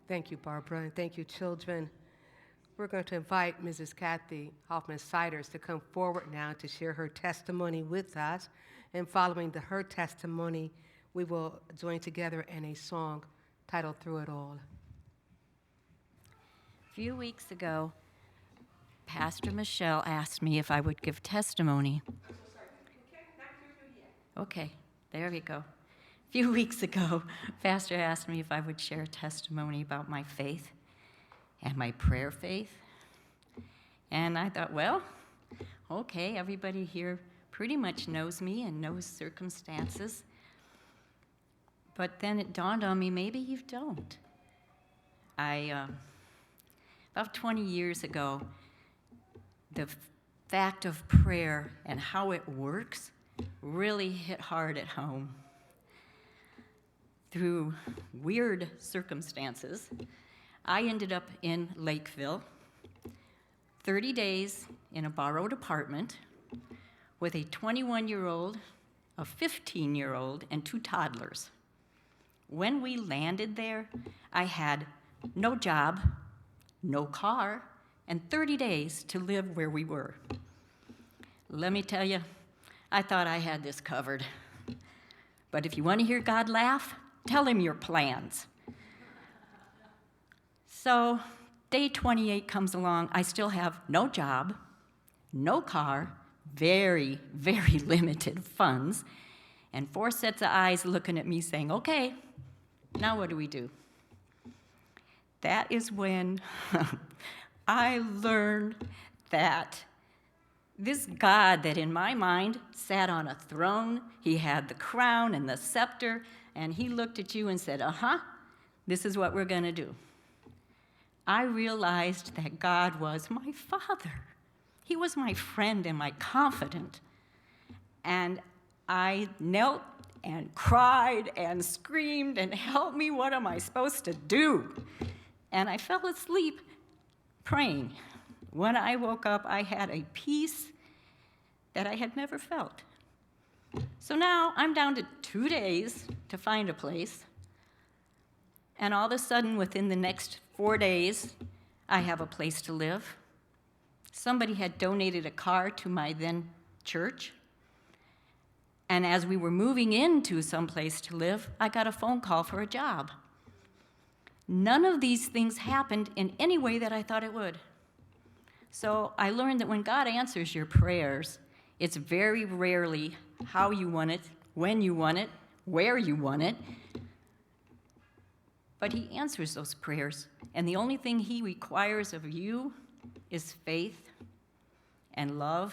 Thank you, Barbara, and thank you, children. We're going to invite Mrs. Kathy Hoffman-Siders to come forward now to share her testimony with us. And following her testimony, we will join together in a song titled Through It All. A few weeks ago, Pastor Michelle asked me if I would give testimony. Okay, there we go. A few weeks ago, Pastor asked me if I would share testimony about my faith and my prayer faith. And I thought, well, okay, everybody here pretty much knows me and knows circumstances. But then it dawned on me, maybe you don't. About 20 years ago, the fact of prayer and how it works really hit hard at home. Through weird circumstances, I ended up in Lakeville, 30 days in a borrowed apartment with a 21-year-old, a 15-year-old, and 2 toddlers. When we landed there, I had no job, no car, and 30 days to live where we were. Let me tell you, I thought I had this covered. But if you want to hear God laugh, tell him your plans. So day 28 comes along. I still have no job, no car, very, very limited funds, and 4 sets of eyes looking at me saying, okay, now what do we do? That is when I learned that this God that in my mind sat on a throne, he had the crown and the scepter, and he looked at you and said, this is what we're going to do. I realized that God was my Father. He was my friend and my confidant. And I knelt and cried and screamed and help me, what am I supposed to do? And I fell asleep praying. When I woke up, I had a peace that I had never felt. So now I'm down to 2 days to find a place. And all of a sudden, within the next 4 days, I have a place to live. Somebody had donated a car to my then church. And as we were moving into some place to live, I got a phone call for a job. None of these things happened in any way that I thought it would. So I learned that when God answers your prayers, it's very rarely how you want it, when you want it, where you want it. But he answers those prayers, and the only thing he requires of you is faith and love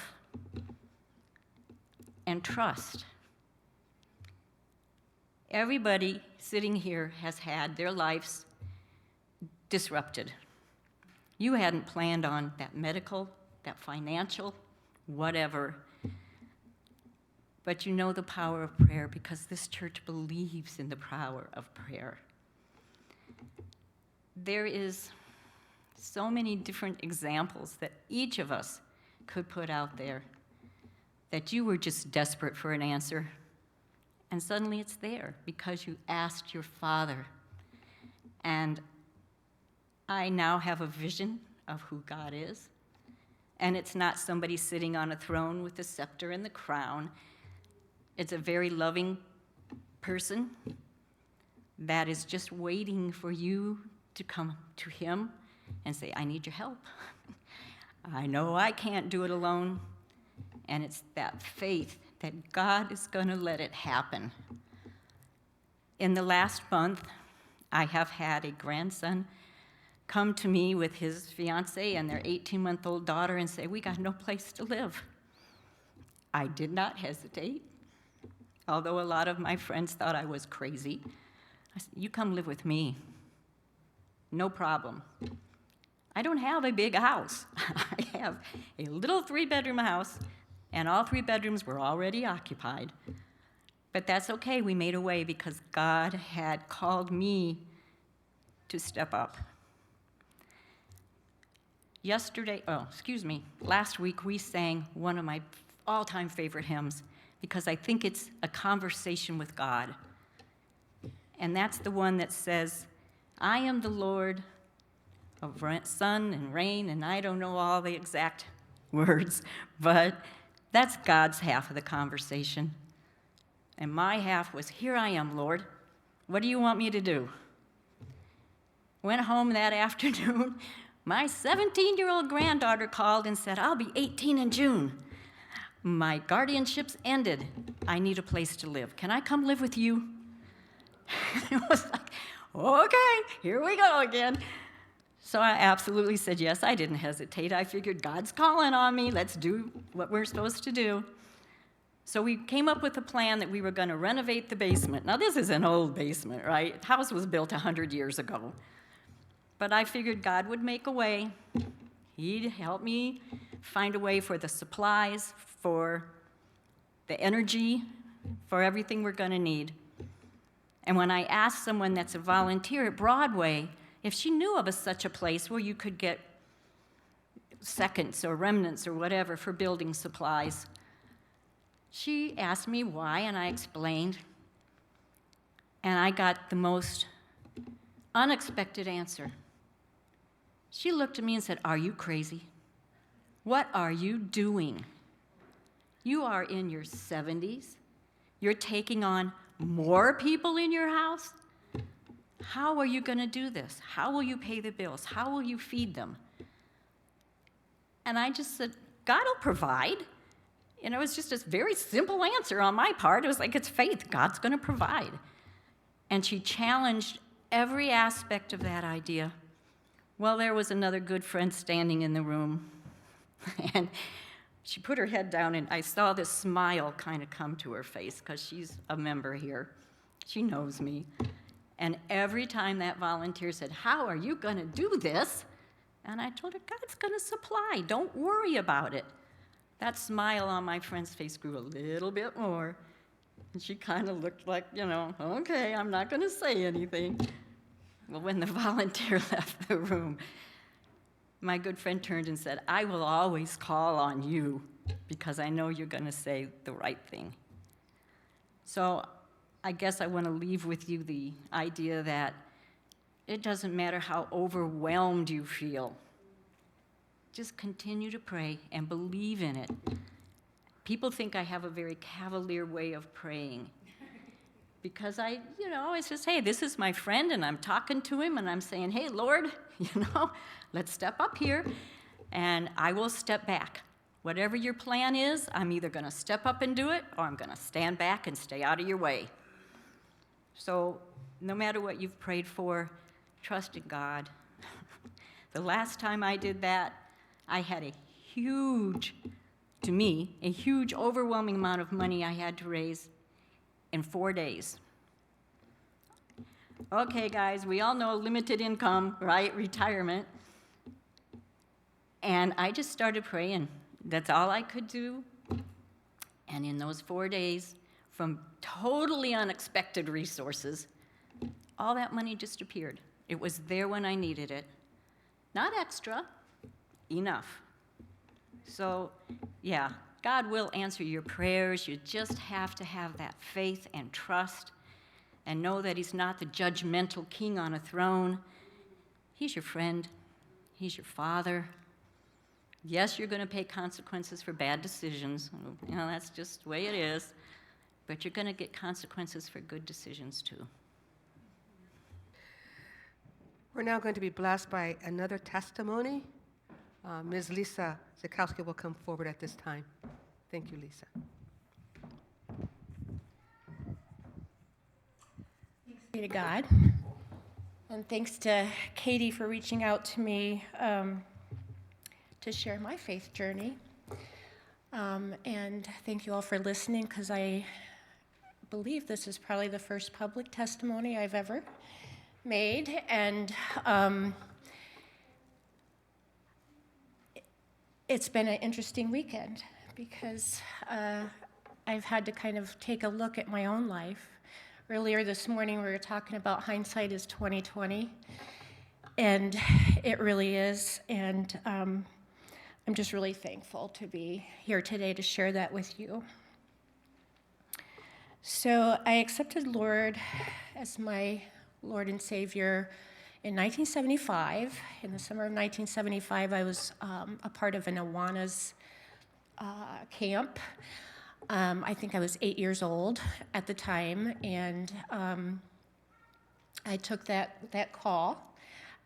and trust. Everybody sitting here has had their lives disrupted. You hadn't planned on that medical, that financial, whatever. But you know the power of prayer because this church believes in the power of prayer. There is so many different examples that each of us could put out there that you were just desperate for an answer, and suddenly it's there because you asked your Father. And I now have a vision of who God is, and it's not somebody sitting on a throne with the scepter and the crown. It's a very loving person that is just waiting for you to come to him and say, I need your help. I know I can't do it alone. And it's that faith that God is going to let it happen. In the last month, I have had a grandson come to me with his fiancée and their 18-month-old daughter and say, we got no place to live. I did not hesitate, although a lot of my friends thought I was crazy. I said, you come live with me. No problem. I don't have a big house. I have a little 3-bedroom house, and all 3 bedrooms were already occupied. But that's okay. We made a way because God had called me to step up. Last week we sang one of my all-time favorite hymns because I think it's a conversation with God. And that's the one that says, I am the Lord of sun and rain, and I don't know all the exact words, but that's God's half of the conversation. And my half was, here I am, Lord. What do you want me to do? Went home that afternoon. My 17-year-old granddaughter called and said, I'll be 18 in June. My guardianships ended. I need a place to live. Can I come live with you? It was like, okay, here we go again. So I absolutely said yes. I didn't hesitate. I figured God's calling on me. Let's do what we're supposed to do. So we came up with a plan that we were going to renovate the basement. Now, this is an old basement, right? The house was built 100 years ago. But I figured God would make a way. He'd help me find a way for the supplies, for the energy, for everything we're going to need. And when I asked someone that's a volunteer at Broadway if she knew of such a place where you could get seconds or remnants or whatever for building supplies, she asked me why, and I explained. And I got the most unexpected answer. She looked at me and said, are you crazy? What are you doing? You are in your 70s. You're taking on more people in your house? How are you going to do this? How will you pay the bills? How will you feed them? And I just said, God will provide. And it was just a very simple answer on my part. It was like, it's faith. God's going to provide. And she challenged every aspect of that idea. Well, there was another good friend standing in the room, and she put her head down, and I saw this smile kind of come to her face because she's a member here. She knows me. And every time that volunteer said, how are you going to do this? And I told her, God's going to supply. Don't worry about it. That smile on my friend's face grew a little bit more, and she kind of looked like, okay, I'm not going to say anything. Well, when the volunteer left the room, my good friend turned and said, I will always call on you because I know you're going to say the right thing. So I guess I want to leave with you the idea that it doesn't matter how overwhelmed you feel. Just continue to pray and believe in it. People think I have a very cavalier way of praying. Because I, always just, hey, this is my friend, and I'm talking to him, and I'm saying, hey, Lord, let's step up here, and I will step back. Whatever your plan is, I'm either going to step up and do it, or I'm going to stand back and stay out of your way. So no matter what you've prayed for, trust in God. The last time I did that, I had a huge, overwhelming amount of money I had to raise in 4 days. Okay, guys, we all know limited income, right? Retirement. And I just started praying. That's all I could do. And in those 4 days, from totally unexpected resources, all that money just appeared. It was there when I needed it. Not extra, enough. So, yeah, God will answer your prayers. You just have to have that faith and trust and know that he's not the judgmental king on a throne. He's your friend. He's your father. Yes, you're going to pay consequences for bad decisions. That's just the way it is. But you're going to get consequences for good decisions, too. We're now going to be blessed by another testimony. Ms. Lisa Zakowski will come forward at this time. Thank you, Lisa. Thanks be to God. And thanks to Katie for reaching out to me to share my faith journey. And thank you all for listening, because I believe this is probably the first public testimony I've ever made. And it's been an interesting weekend because I've had to kind of take a look at my own life. Earlier this morning, we were talking about hindsight is 20/20, and it really is. And I'm just really thankful to be here today to share that with you. So I accepted Lord as my Lord and Savior In 1975, in the summer of 1975, I was a part of an Awanas camp. I think I was 8 years old at the time, and I took that call.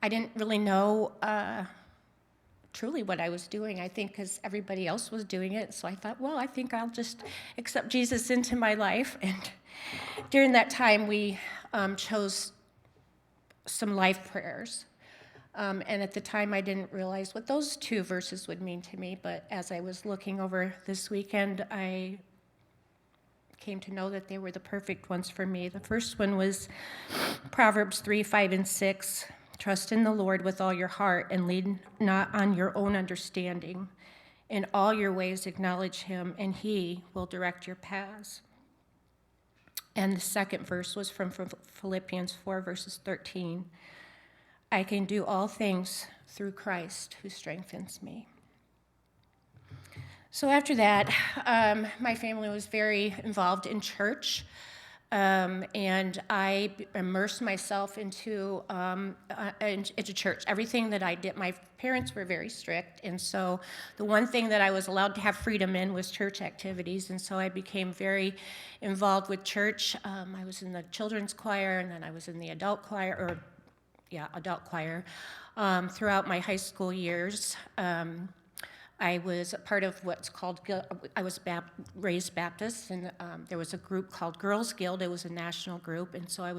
I didn't really know truly what I was doing, I think, because everybody else was doing it. So I thought, well, I think I'll just accept Jesus into my life. And during that time, we chose some life prayers. And at the time, I didn't realize what those 2 verses would mean to me. But as I was looking over this weekend, I came to know that they were the perfect ones for me. The first one was Proverbs 3, 5, and 6. Trust in the Lord with all your heart and lean not on your own understanding. In all your ways acknowledge him, and he will direct your paths. And the second verse was from Philippians 4, verses 13. I can do all things through Christ who strengthens me. So after that, my family was very involved in church. And I immersed myself into church. Everything that I did, my parents were very strict, and so the one thing that I was allowed to have freedom in was church activities, and so I became very involved with church. I was in the children's choir, and then I was in the adult choir, throughout my high school years. I was a part of what's called, I was raised Baptist, and there was a group called Girls Guild. It was a national group, and so I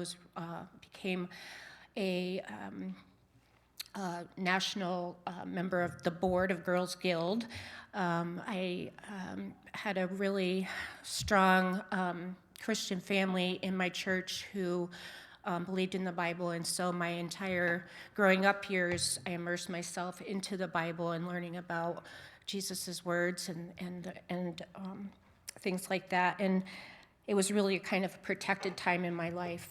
became a national member of the board of Girls Guild. I had a really strong Christian family in my church who believed in the Bible, and so my entire growing up years, I immersed myself into the Bible and learning about Jesus' words and things like that. And it was really a kind of protected time in my life.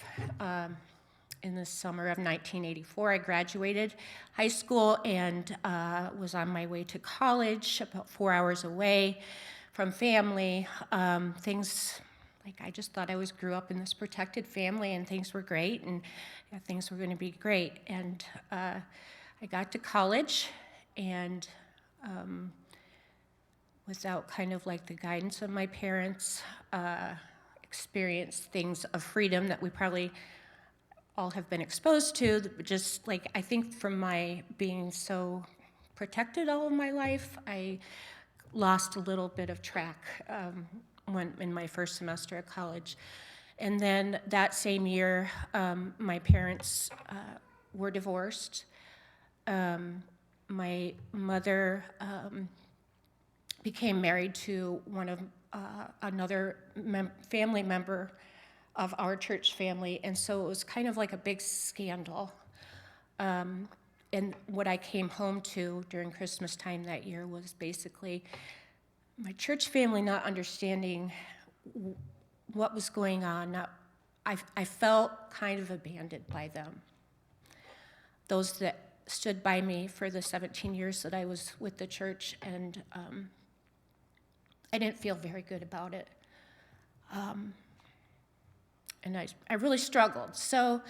In the summer of 1984, I graduated high school and was on my way to college, about 4 hours away from family. I just thought grew up in this protected family, and things were great, and things were going to be great. And I got to college, and without kind of like the guidance of my parents, experienced things of freedom that we probably all have been exposed to, just like I think from my being so protected all of my life, I lost a little bit of track when in my first semester at college. And then that same year, my parents were divorced. My mother became married to another family member of our church family, and so it was kind of like a big scandal. And what I came home to during Christmas time that year was basically my church family not understanding what was going on. I felt kind of abandoned by them. Those that stood by me for the 17 years that I was with the church, and I didn't feel very good about it. And I really struggled. So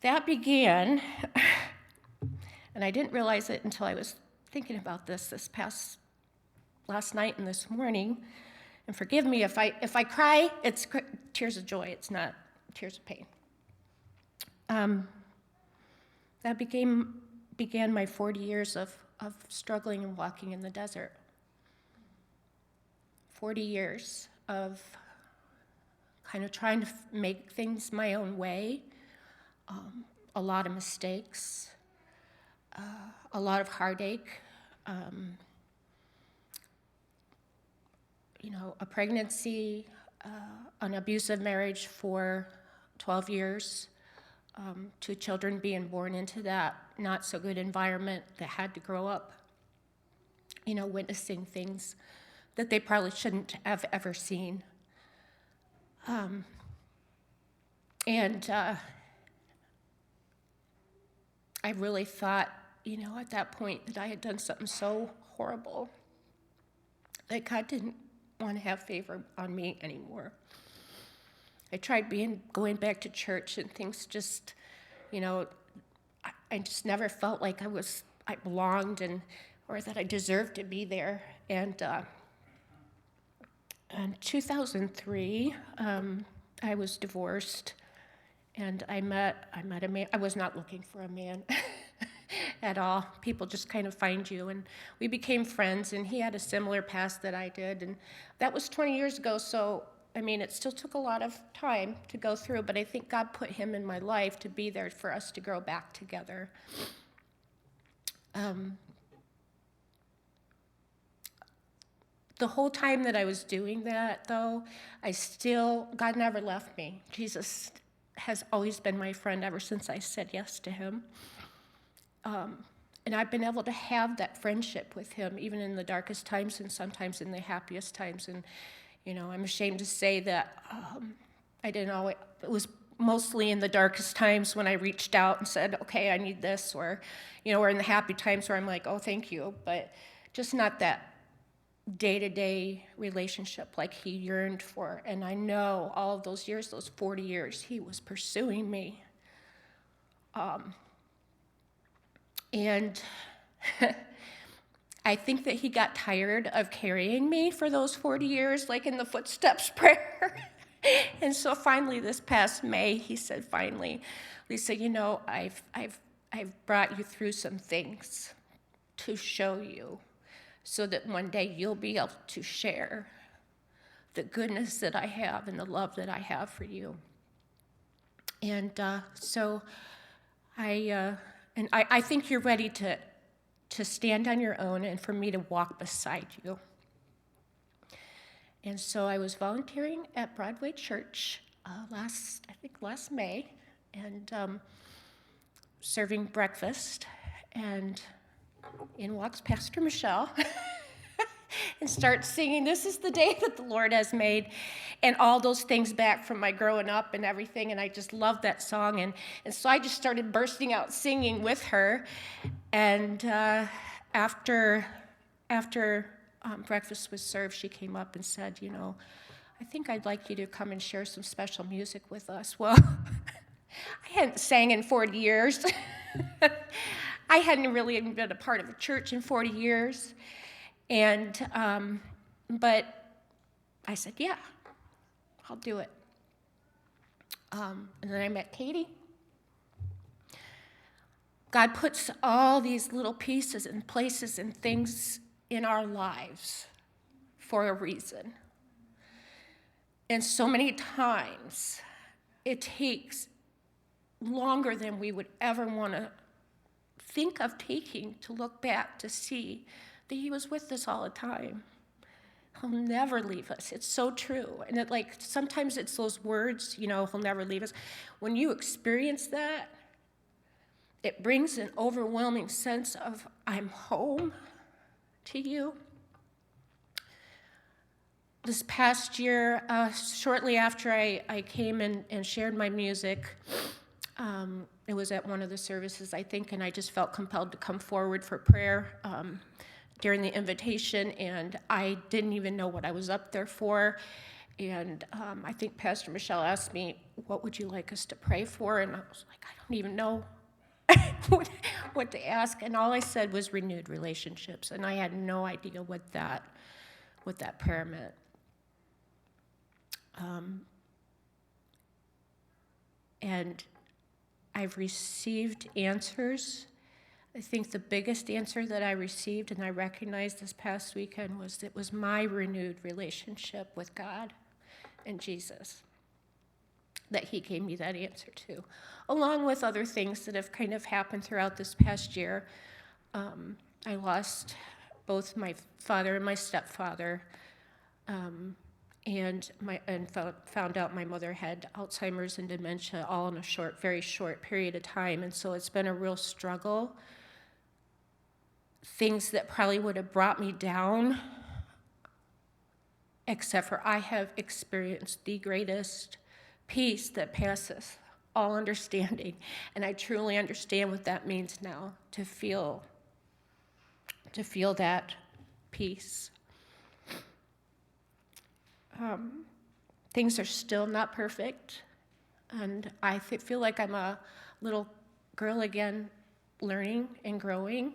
that began, and I didn't realize it until I was thinking about this last night and this morning. And forgive me if I cry, it's tears of joy. It's not tears of pain. That began my 40 years of struggling and walking in the desert. 40 years of kind of trying to make things my own way, a lot of mistakes, a lot of heartache, a pregnancy, an abusive marriage for 12 years, 2 children being born into that not so good environment that had to grow up, witnessing things that they probably shouldn't have ever seen. I really thought, at that point that I had done something so horrible that God didn't want to have favor on me anymore. I tried going back to church, and things just, I I just never felt like I belonged or that I deserved to be there. And in 2003, I was divorced, and I met a man. I was not looking for a man at all. People just kind of find you, and we became friends, and he had a similar past that I did, and that was 20 years ago, so, I mean, it still took a lot of time to go through, but I think God put him in my life to be there for us to grow back together. The whole time that I was doing that, though, God never left me. Jesus has always been my friend ever since I said yes to him. And I've been able to have that friendship with him, even in the darkest times and sometimes in the happiest times. And, I'm ashamed to say that I didn't always, it was mostly in the darkest times when I reached out and said, okay, I need this, or, or in the happy times where I'm like, oh, thank you, but just not that day-to-day relationship like he yearned for. And I know all of those years, those 40 years, he was pursuing me. And I think that he got tired of carrying me for those 40 years, like in the footsteps prayer. And so finally, this past May, he said, finally, Lisa, I've brought you through some things to show you, so that one day you'll be able to share the goodness that I have and the love that I have for you. And so I think you're ready to stand on your own and for me to walk beside you. And so I was volunteering at Broadway Church last May, and serving breakfast, and in walks Pastor Michelle and starts singing, "This is the day that the Lord has made," and all those things back from my growing up and everything, and I just loved that song, and so I just started bursting out singing with her, and after breakfast was served, she came up and said, I think I'd like you to come and share some special music with us. Well, I hadn't sang in 40 years. I hadn't really even been a part of a church in 40 years. And, but I said, yeah, I'll do it. And then I met Katie. God puts all these little pieces and places and things in our lives for a reason. And so many times it takes longer than we would ever want to think of taking to look back to see that he was with us all the time. He'll never leave us. It's so true. And sometimes it's those words, he'll never leave us. When you experience that, it brings an overwhelming sense of, I'm home to you. This past year, shortly after I came and shared my music, it was at one of the services, I think, and I just felt compelled to come forward for prayer during the invitation, and I didn't even know what I was up there for. And I think Pastor Michelle asked me, what would you like us to pray for? And I was like, I don't even know what to ask. And all I said was renewed relationships, and I had no idea what that prayer meant. And I've received answers. I think the biggest answer that I received and I recognized this past weekend was it was my renewed relationship with God and Jesus that he gave me that answer to, along with other things that have kind of happened throughout this past year. I lost both my father and my stepfather, and found out my mother had Alzheimer's and dementia all in a very short period of time. And so it's been a real struggle. Things that probably would have brought me down, except for I have experienced the greatest peace that passes all understanding. And I truly understand what that means now, to feel that peace. Things are still not perfect, and I feel like I'm a little girl again learning and growing.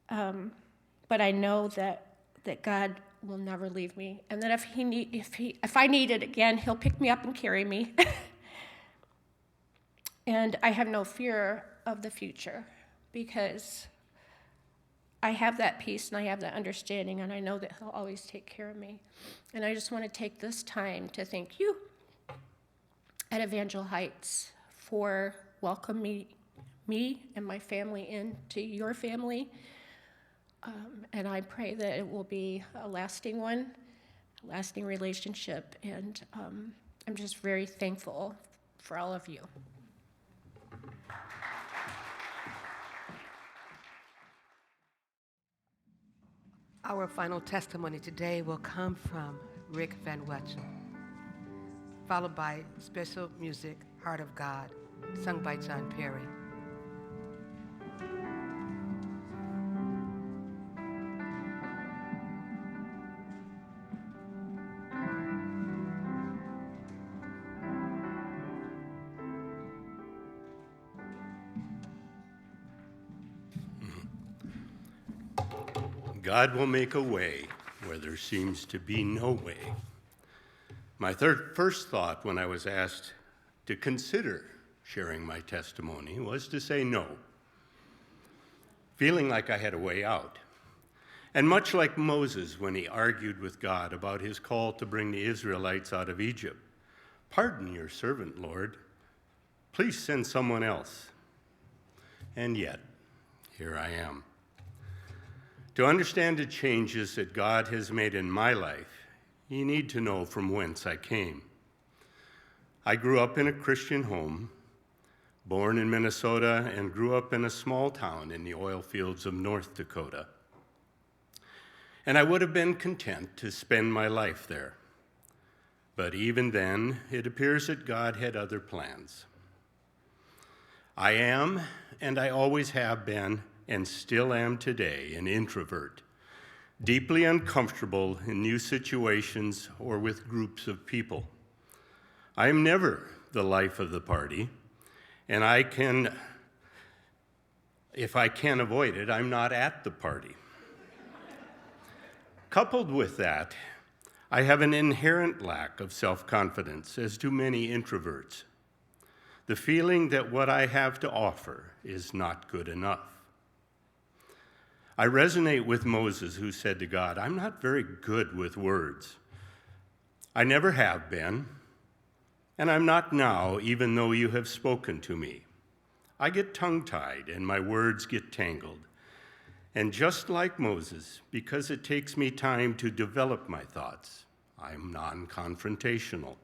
But I know that God will never leave me, and that if I need it again, he'll pick me up and carry me. And I have no fear of the future, because I have that peace and I have that understanding, and I know that he'll always take care of me. And I just want to take this time to thank you at Evangel Heights for welcoming me and my family into your family. And I pray that it will be a lasting one, a lasting relationship. And I'm just very thankful for all of you. Our final testimony today will come from Rick Van Wetzel, followed by special music, Heart of God, sung by John Perry. God will make a way where there seems to be no way. My first thought when I was asked to consider sharing my testimony was to say no, feeling like I had a way out. And much like Moses when he argued with God about his call to bring the Israelites out of Egypt, "Pardon your servant, Lord. Please send someone else." And yet, here I am. To understand the changes that God has made in my life, you need to know from whence I came. I grew up in a Christian home, born in Minnesota, and grew up in a small town in the oil fields of North Dakota. And I would have been content to spend my life there. But even then, it appears that God had other plans. I am, and I always have been, and still am today, an introvert, deeply uncomfortable in new situations or with groups of people. I am never the life of the party, and if I can avoid it, I'm not at the party. Coupled with that, I have an inherent lack of self-confidence, as do many introverts. The feeling that what I have to offer is not good enough. I resonate with Moses, who said to God, "I'm not very good with words. I never have been, and I'm not now, even though you have spoken to me. I get tongue-tied and my words get tangled. And just like Moses, because it takes me time to develop my thoughts, I'm non-confrontational.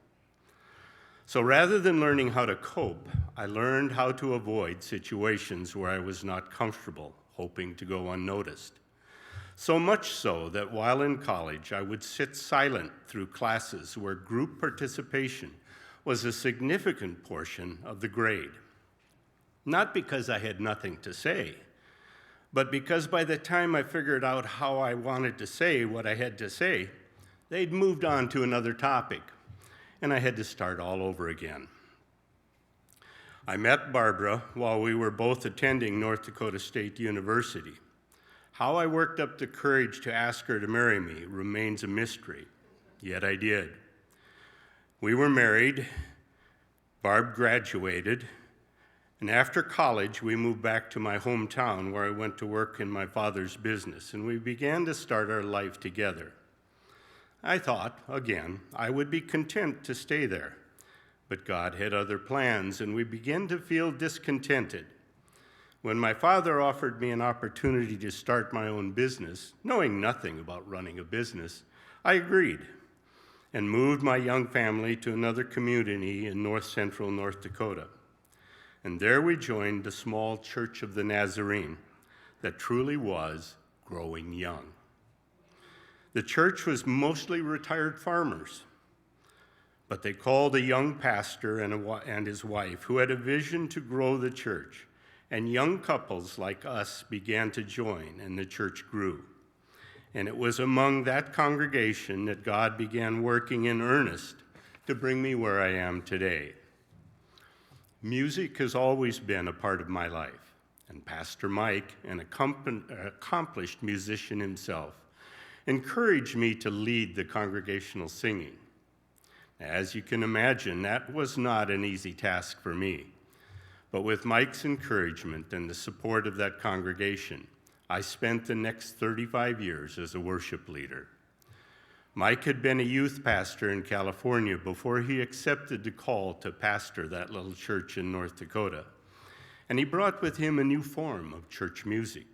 So rather than learning how to cope, I learned how to avoid situations where I was not comfortable, hoping to go unnoticed. So much so that while in college, I would sit silent through classes where group participation was a significant portion of the grade. Not because I had nothing to say, but because by the time I figured out how I wanted to say what I had to say, they'd moved on to another topic, and I had to start all over again. I met Barbara while we were both attending North Dakota State University. How I worked up the courage to ask her to marry me remains a mystery, yet I did. We were married, Barb graduated, and after college, we moved back to my hometown where I went to work in my father's business, and we began to start our life together. I thought, again, I would be content to stay there. But God had other plans, and we began to feel discontented. When my father offered me an opportunity to start my own business, knowing nothing about running a business, I agreed and moved my young family to another community in north-central North Dakota. And there we joined the small Church of the Nazarene that truly was growing young. The church was mostly retired farmers, but they called a young pastor and his wife who had a vision to grow the church, and young couples like us began to join, and the church grew. And it was among that congregation that God began working in earnest to bring me where I am today. Music has always been a part of my life, and Pastor Mike, an accomplished musician himself, encouraged me to lead the congregational singing. As you can imagine, that was not an easy task for me. But with Mike's encouragement and the support of that congregation, I spent the next 35 years as a worship leader. Mike had been a youth pastor in California before he accepted the call to pastor that little church in North Dakota. And he brought with him a new form of church music,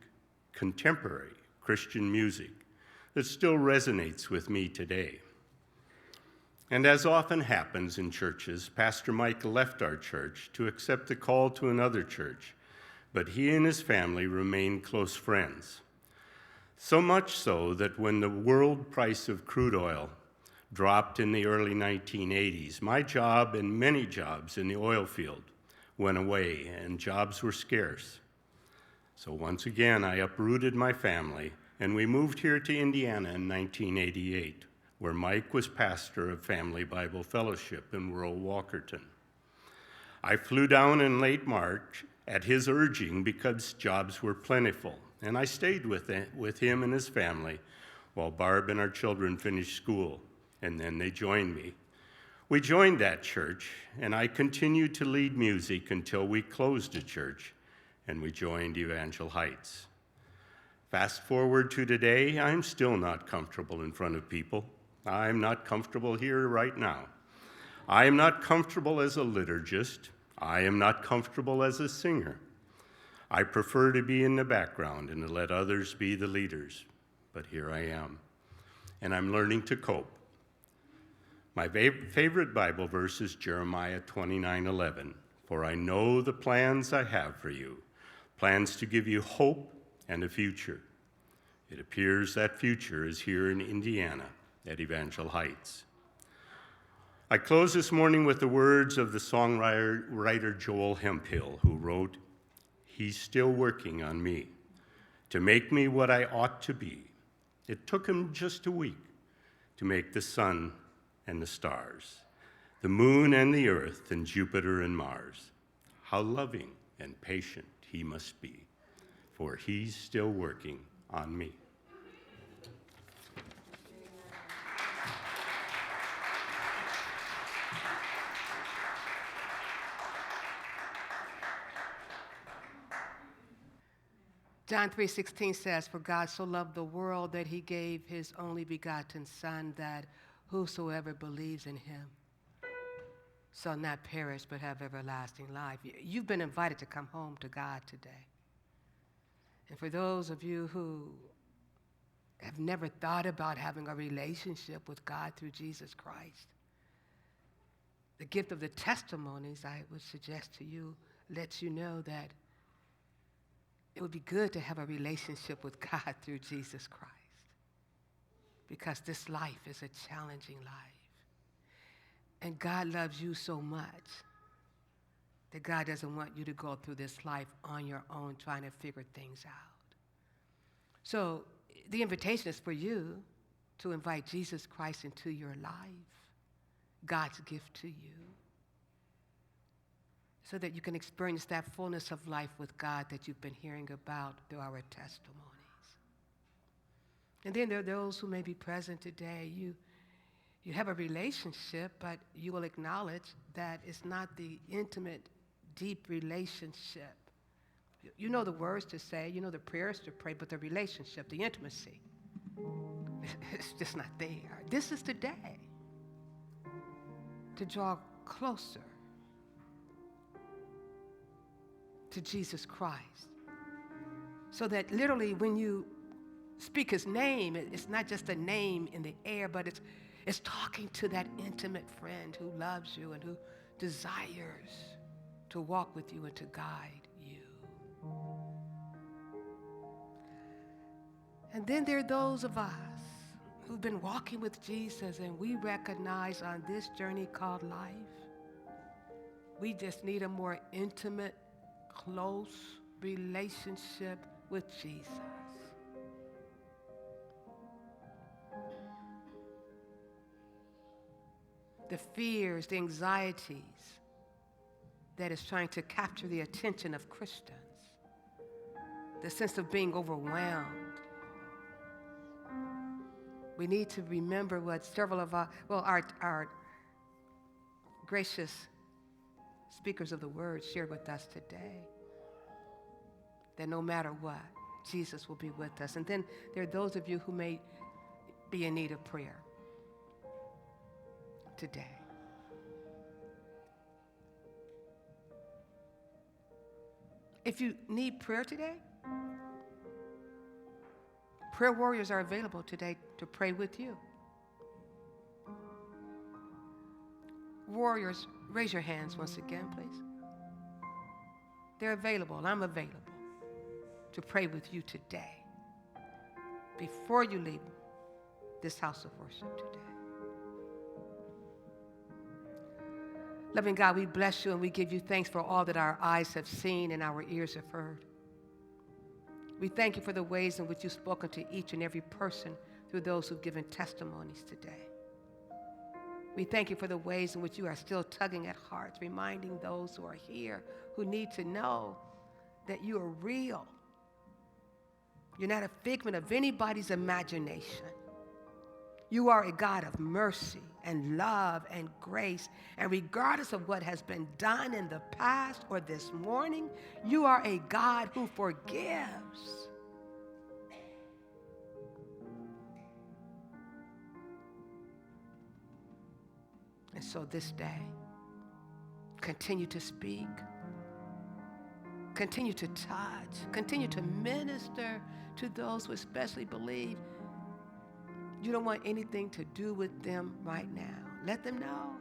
contemporary Christian music, that still resonates with me today. And as often happens in churches, Pastor Mike left our church to accept the call to another church, but he and his family remained close friends. So much so that when the world price of crude oil dropped in the early 1980s, my job and many jobs in the oil field went away, and jobs were scarce. So once again, I uprooted my family, and we moved here to Indiana in 1988, where Mike was pastor of Family Bible Fellowship in rural Walkerton. I flew down in late March at his urging because jobs were plentiful, and I stayed with him and his family while Barb and our children finished school, and then they joined me. We joined that church, and I continued to lead music until we closed the church, and we joined Evangel Heights. Fast forward to today, I'm still not comfortable in front of people. I'm not comfortable here right now. I am not comfortable as a liturgist. I am not comfortable as a singer. I prefer to be in the background and to let others be the leaders, but here I am, and I'm learning to cope. My favorite Bible verse is Jeremiah 29:11. For I know the plans I have for you, plans to give you hope and a future. It appears that future is here in Indiana at Evangel Heights. I close this morning with the words of the songwriter Joel Hemphill, who wrote, "He's still working on me to make me what I ought to be. It took him just a week to make the sun and the stars, the moon and the earth, and Jupiter and Mars. How loving and patient he must be, for he's still working on me." John 3:16 says, "For God so loved the world that he gave his only begotten Son, that whosoever believes in him shall not perish but have everlasting life." You've been invited to come home to God today. And for those of you who have never thought about having a relationship with God through Jesus Christ, the gift of the testimonies, I would suggest to you, lets you know that it would be good to have a relationship with God through Jesus Christ, because this life is a challenging life. And God loves you so much that God doesn't want you to go through this life on your own trying to figure things out. So the invitation is for you to invite Jesus Christ into your life, God's gift to you, so that you can experience that fullness of life with God that you've been hearing about through our testimonies. And then there are those who may be present today. You have a relationship, but you will acknowledge that it's not the intimate, deep relationship. You know the words to say, you know the prayers to pray, but the relationship, the intimacy, it's just not there. This is the day to draw closer to Jesus Christ, so that literally when you speak his name, it's not just a name in the air, but it's talking to that intimate friend who loves you and who desires to walk with you and to guide you. And then there are those of us who've been walking with Jesus, and we recognize on this journey called life, we just need a more intimate, close relationship with Jesus. The fears, the anxieties that is trying to capture the attention of Christians the sense of being overwhelmed. We need to remember what several of our gracious speakers of the word shared with us today, that no matter what, Jesus will be with us. And then there are those of you who may be in need of prayer today. If you need prayer today, prayer warriors are available today to pray with you. Warriors, raise your hands once again, please. They're available, and I'm available to pray with you today before you leave this house of worship today. Loving God, we bless you and we give you thanks for all that our eyes have seen and our ears have heard. We thank you for the ways in which you've spoken to each and every person through those who've given testimonies today. We thank you for the ways in which you are still tugging at hearts, reminding those who are here who need to know that you are real. You're not a figment of anybody's imagination. You are a God of mercy and love and grace. And regardless of what has been done in the past or this morning, you are a God who forgives. And so this day, continue to speak, continue to touch, continue to minister to those who especially believe you don't want anything to do with them right now. Let them know.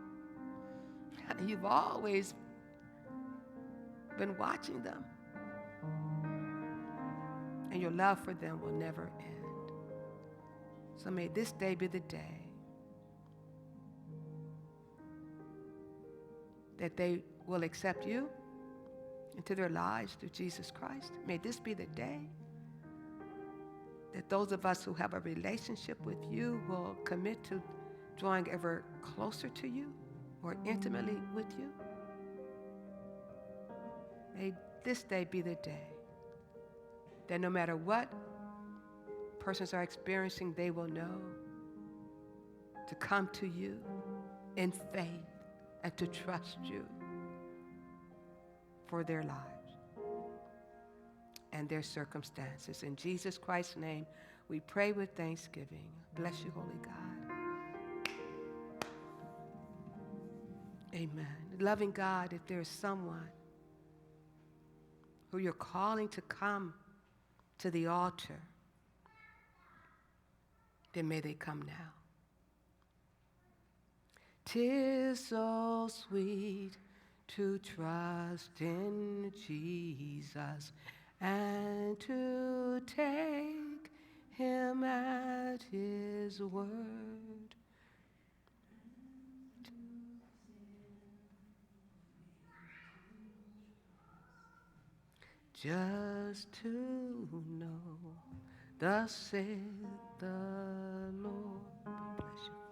You've always been watching them. And your love for them will never end. So may this day be the day that they will accept you into their lives through Jesus Christ. May this be the day that those of us who have a relationship with you will commit to drawing ever closer to you, more intimately with you. May this day be the day that no matter what persons are experiencing, they will know to come to you in faith and to trust you for their lives and their circumstances. In Jesus Christ's name, we pray with thanksgiving. Bless you, Holy God. Amen. Loving God, if there is someone who you're calling to come to the altar, then may they come now. 'Tis so sweet to trust in Jesus and to take him at his word. Just to know, thus saith the Lord. Bless you.